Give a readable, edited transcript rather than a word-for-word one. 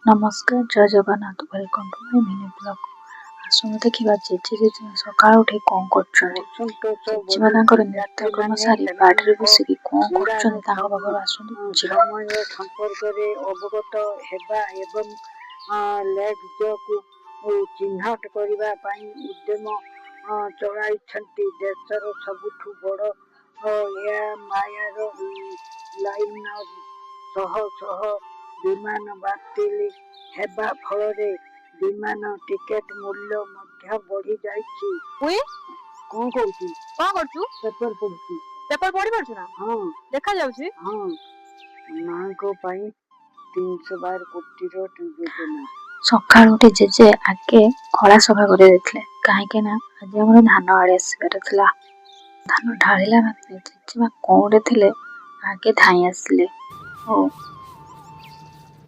ନମସ୍କାର, ଜୟ Jagannath. Welcome to my mini blog. ଆସନ୍ତୁ ଦେଖିବା ଜେଜେ ସକାଳୁ ଉଠି କ'ଣ କରୁଛନ୍ତି। ଜେଜେମା ତାଙ୍କର ନିତ୍ୟକର୍ମ ସାରି ବାଡ଼ିରେ ବସିକି କ'ଣ କରୁଛନ୍ତି ତାଙ୍କ ପାଖରୁ ଆସନ୍ତୁ ବୁଝିବା। ସମୟ ସମ୍ପର୍କରେ ଅବଗତ ହେବା ଏବଂ ଲେଗକୁ ଚିହ୍ନଟ କରିବା ପାଇଁ ଉଦ୍ୟମ ଚଳାଇଛନ୍ତି। ଦେଶର ସବୁଠୁ ବଡ଼ ଏୟାରମାୟାର ଲାଇନର ଶହ ଶହ ବିମାନ ବାତିଲ ହେବା ଫଳରେ ବିମାନ ଟିକେଟ ମୂଲ୍ୟ ମଧ୍ୟ ବଢି ଯାଇଛି। କ'ଣ କହୁଛୁ? କ'ଣ କରୁଛୁ? ପେପର ପଢୁଛି। ପେପର ପଢି ପାରୁଛୁ ନା? ହଁ, ଦେଖା ଯାଉଛି। ହଁ। ମାଙ୍କ ପାଇଁ 312 କୋଟିର ଯୋଜନା। ସକାଳୁ ଉଠି ଜେଜେ ଆଗେ ଖଳା ସଫା କରି ଦେଇଥିଲେ, କାହିଁକି ନା ଆଜି ଆମର ଧାନ ଆଡ଼େ ଆସିବାର ଥିଲା। ଧାନ ଢାଳିଲା ମାତ୍ରେ ଜେଜେମା କୋଉଁରେ ଥିଲେ ଆଗେ ଧାଇଁ ଆସିଲେ ଓ